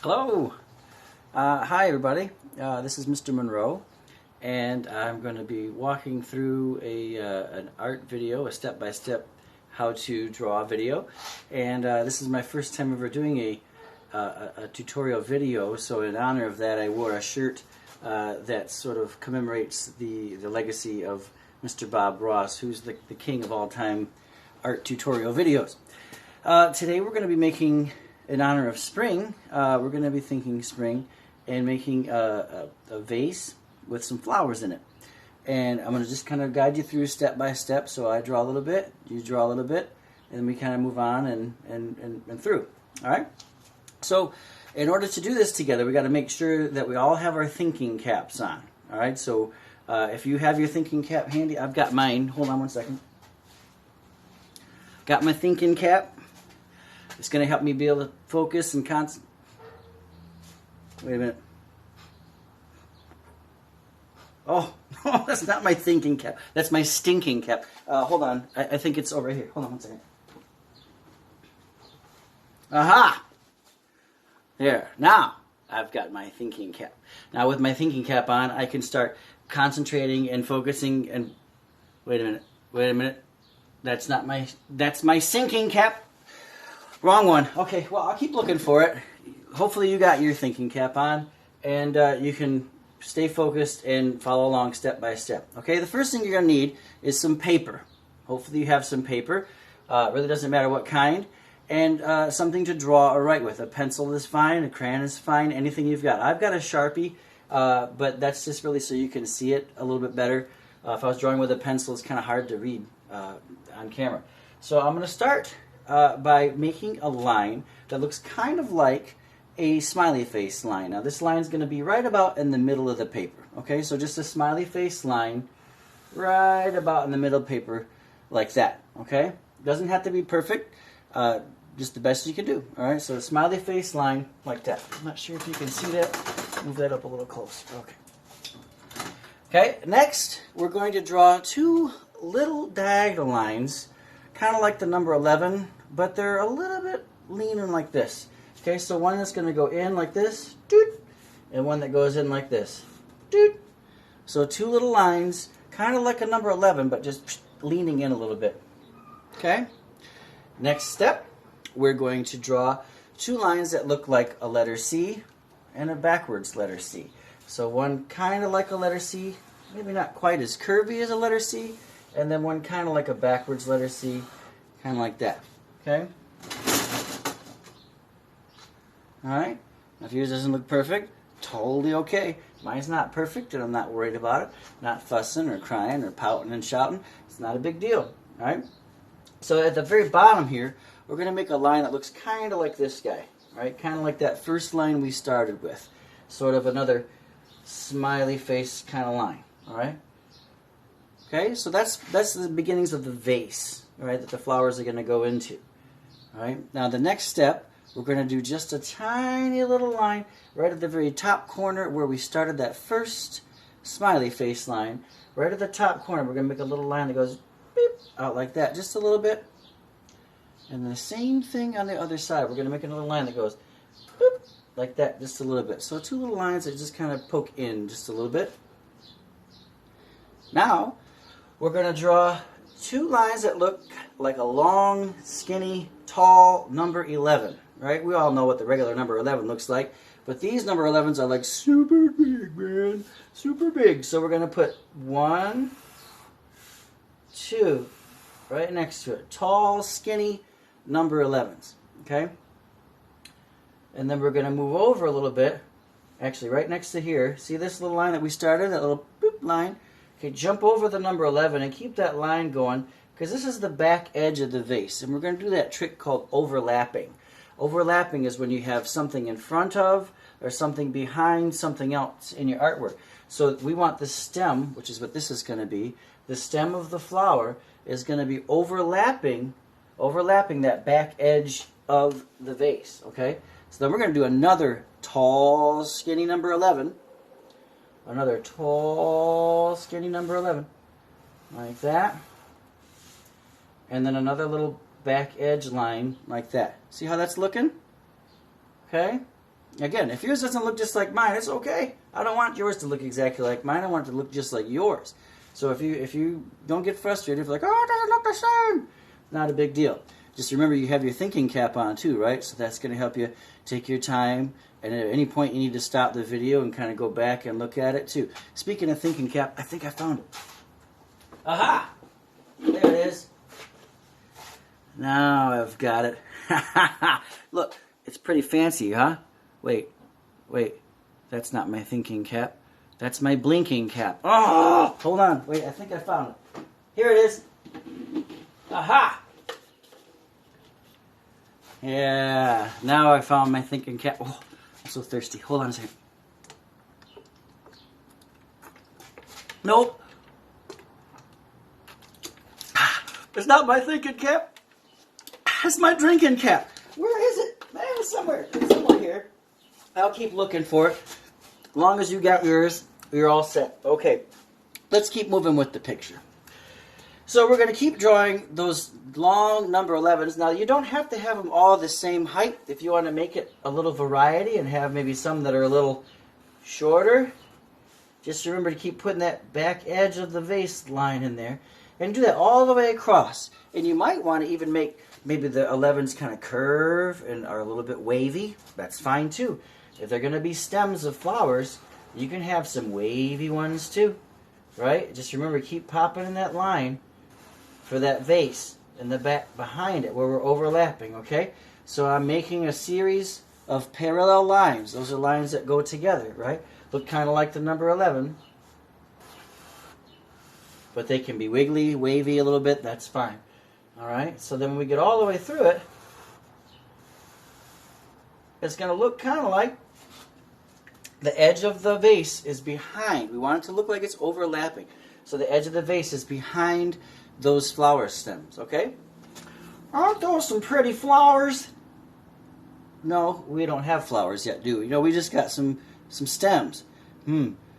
Hello. Hi everybody. This is Mr. Monroe, and I'm going to be walking through an art video, a step-by-step how to draw video. And this is my first time ever doing a tutorial video, so in honor of that I wore a shirt that sort of commemorates the legacy of Mr. Bob Ross, who's the king of all time art tutorial videos. Today we're going to be making, in honor of spring, we're going to be thinking spring and making a vase with some flowers in it. And I'm going to just kind of guide you through step by step. So I draw a little bit, you draw a little bit, and then we kind of move on and through. All right? So in order to do this together, we got to make sure that we all have our thinking caps on. All right? So if you have your thinking cap handy, I've got mine. Hold on one second. Got my thinking cap. It's going to help me be able to focus and concentrate. Wait a minute. Oh, no, that's not my thinking cap. That's my stinking cap. Hold on. I think it's over here. Hold on one second. Aha! There. Now, I've got my thinking cap. Now, with my thinking cap on, I can start concentrating and focusing and... Wait a minute. Wait a minute. That's not my... That's my sinking cap. Wrong one. Okay, well, I'll keep looking for it. Hopefully you got your thinking cap on, and you can stay focused and follow along step by step. Okay, the first thing you're going to need is some paper. Hopefully you have some paper. It really doesn't matter what kind. And something to draw or write with. A pencil is fine, a crayon is fine, anything you've got. I've got a Sharpie, but that's just really so you can see it a little bit better. If I was drawing with a pencil, it's kind of hard to read on camera. So I'm going to start by making a line that looks kind of like a smiley face line. Now this line is going to be right about in the middle of the paper. Okay, so just a smiley face line right about in the middle of the paper like that. Okay, doesn't have to be perfect, just the best you can do. Alright, so a smiley face line like that. I'm not sure if you can see that. Move that up a little closer. Okay. Okay, next we're going to draw two little diagonal lines, kind of like the number 11, but they're a little bit leaning like this. Okay, so one that's going to go in like this, doot, and one that goes in like this, doot. So two little lines, kind of like a number 11, but just leaning in a little bit. Okay? Next step, we're going to draw two lines that look like a letter C and a backwards letter C. So one kind of like a letter C, maybe not quite as curvy as a letter C, and then one kind of like a backwards letter C, kind of like that. Okay? Alright? Now if yours doesn't look perfect, totally okay. Mine's not perfect, and I'm not worried about it. Not fussing or crying or pouting and shouting. It's not a big deal. Alright? So at the very bottom here, we're going to make a line that looks kind of like this guy. Right? Kind of like that first line we started with. Sort of another smiley face kind of line. Alright? Okay, so that's the beginnings of the vase, right, that the flowers are going to go into. All right, now the next step, we're going to do just a tiny little line right at the very top corner where we started that first smiley face line. Right at the top corner, we're going to make a little line that goes beep, out like that, just a little bit. And the same thing on the other side. We're going to make another line that goes boop, like that, just a little bit. So two little lines that just kind of poke in just a little bit. Now, we're going to draw two lines that look like a long, skinny, tall number 11, right? We all know what the regular number 11 looks like, but these number 11s are like super big, man, super big. So we're going to put 1, 2 right next to it. Tall, skinny number 11s, okay? And then we're going to move over a little bit, actually right next to here. See this little line that we started, that little boop line? Okay, jump over the number 11 and keep that line going, because this is the back edge of the vase. And we're going to do that trick called overlapping. Overlapping is when you have something in front of or something behind something else in your artwork. So we want the stem, which is what this is going to be, the stem of the flower is going to be overlapping that back edge of the vase. Okay? So then we're going to do another tall, skinny number 11. Another tall, skinny number 11, like that. And then another little back edge line like that. See how that's looking? Okay? Again, if yours doesn't look just like mine, it's okay. I don't want yours to look exactly like mine. I want it to look just like yours. So if you don't get frustrated, if you're like, oh, it doesn't look the same, not a big deal. Just remember you have your thinking cap on too, right? So that's going to help you take your time. And at any point you need to stop the video and kind of go back and look at it too. Speaking of thinking cap, I think I found it. Aha! There it is. Now I've got it. Look, it's pretty fancy, huh? Wait. That's not my thinking cap. That's my blinking cap. Oh! Hold on. Wait, I think I found it. Here it is. Aha! Yeah. Now I found my thinking cap. Oh, I'm so thirsty. Hold on a second. Nope. It's not my thinking cap. It's my drinking cap. Where is it? Man, it's somewhere. It's somewhere here. I'll keep looking for it. As long as you got yours, you're all set. Okay, let's keep moving with the picture. So we're going to keep drawing those long number 11s. Now, you don't have to have them all the same height. If you want to make it a little variety and have maybe some that are a little shorter, just remember to keep putting that back edge of the vase line in there. And do that all the way across. And you might want to even make maybe the 11s kind of curve and are a little bit wavy. That's fine too. If they're going to be stems of flowers, you can have some wavy ones too. Right? Just remember, keep popping in that line for that vase in the back behind it where we're overlapping. Okay? So I'm making a series of parallel lines. Those are lines that go together. Right? Look kind of like the number 11. But they can be wiggly, wavy a little bit. That's fine. All right? So then when we get all the way through it, it's going to look kind of like the edge of the vase is behind. We want it to look like it's overlapping. So the edge of the vase is behind those flower stems. Okay? Aren't those some pretty flowers? No, we don't have flowers yet, do we? No, we just got some stems.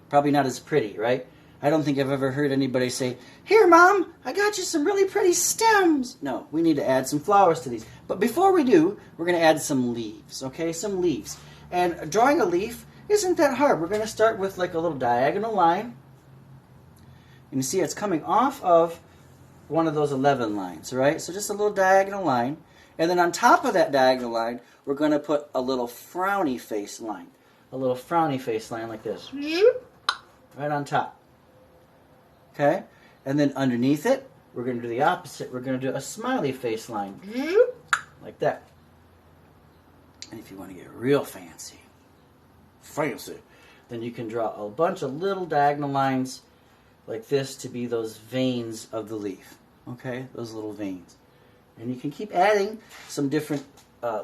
Probably not as pretty, right? I don't think I've ever heard anybody say, "Here, Mom, I got you some really pretty stems." No, we need to add some flowers to these. But before we do, we're going to add some leaves, okay? Some leaves. And drawing a leaf isn't that hard. We're going to start with like a little diagonal line. And you see it's coming off of one of those 11 lines, right? So just a little diagonal line. And then on top of that diagonal line, we're going to put a little frowny face line. A little frowny face line like this. Right on top. Okay? And then underneath it, we're going to do the opposite. We're going to do a smiley face line. Like that. And if you want to get real fancy, then you can draw a bunch of little diagonal lines like this to be those veins of the leaf. Okay? Those little veins. And you can keep adding some different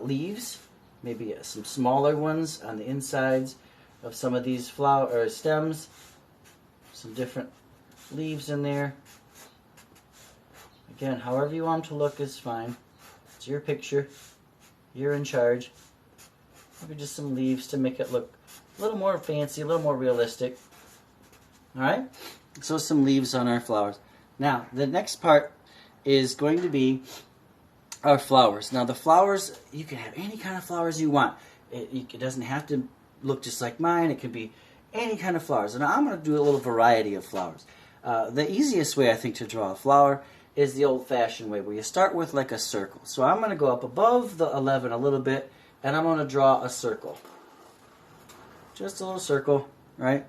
leaves, maybe some smaller ones on the insides of some of these flower or stems. Some different leaves in there. Again, however you want them to look is fine. It's your picture. You're in charge. Maybe just some leaves to make it look a little more fancy, a little more realistic. Alright? So some leaves on our flowers. Now, the next part is going to be our flowers. Now, the flowers, you can have any kind of flowers you want. It doesn't have to look just like mine. It can be any kind of flowers. And I'm going to do a little variety of flowers. The easiest way, I think, to draw a flower is the old-fashioned way, where you start with like a circle. So I'm going to go up above the 11 a little bit, and I'm going to draw a circle. Just a little circle, right?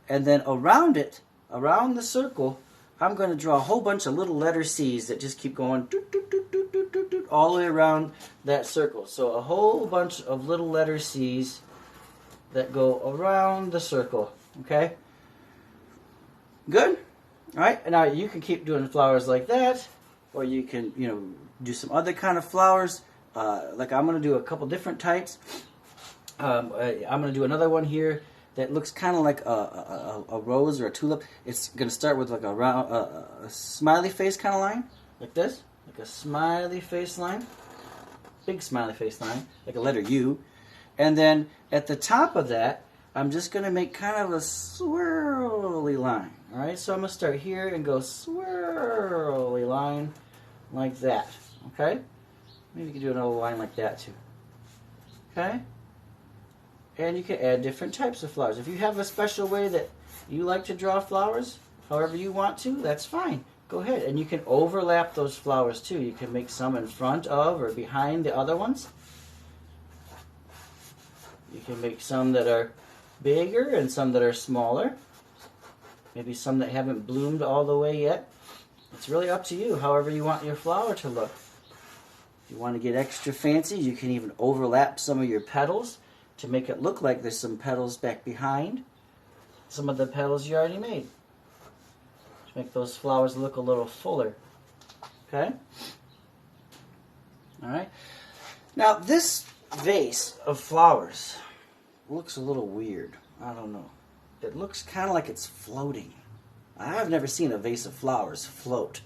And then around it, around the circle, I'm going to draw a whole bunch of little letter C's that just keep going doot, doot, doot, doot, doot, doot, doot, all the way around that circle. So a whole bunch of little letter C's that go around the circle, okay? Good? All right, and now you can keep doing flowers like that, or you can, do some other kind of flowers. Like I'm going to do a couple different types. I'm going to do another one here that looks kind of like a rose or a tulip. It's going to start with like a round, a smiley face kind of line, like this, like a smiley face line, big smiley face line, like a letter U. And then at the top of that, I'm just going to make kind of a swirly line. All right, so I'm going to start here and go swirly line like that. Okay, maybe you can do another line like that too. Okay, And you can add different types of flowers. If you have a special way that you like to draw flowers, however you want to, that's fine. Go ahead. And you can overlap those flowers too. You can make some in front of or behind the other ones. You can make some that are bigger and some that are smaller. Maybe some that haven't bloomed all the way yet. It's really up to you, however you want your flower to look. If you want to get extra fancy, you can even overlap some of your petals to make it look like there's some petals back behind some of the petals you already made. To make those flowers look a little fuller. Okay? Alright. Now this vase of flowers looks a little weird. I don't know. It looks kind of like it's floating. I've never seen a vase of flowers float.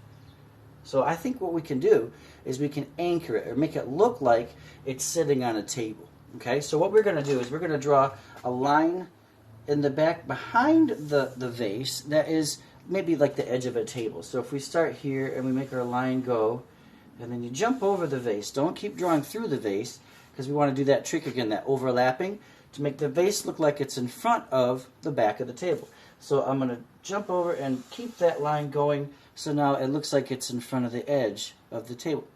So I think what we can do is we can anchor it or make it look like it's sitting on a table. Okay, so what we're going to do is we're going to draw a line in the back behind the vase that is maybe like the edge of a table. So if we start here and we make our line go, and then you jump over the vase. Don't keep drawing through the vase because we want to do that trick again, that overlapping, to make the vase look like it's in front of the back of the table. So I'm going to jump over and keep that line going so now it looks like it's in front of the edge of the table.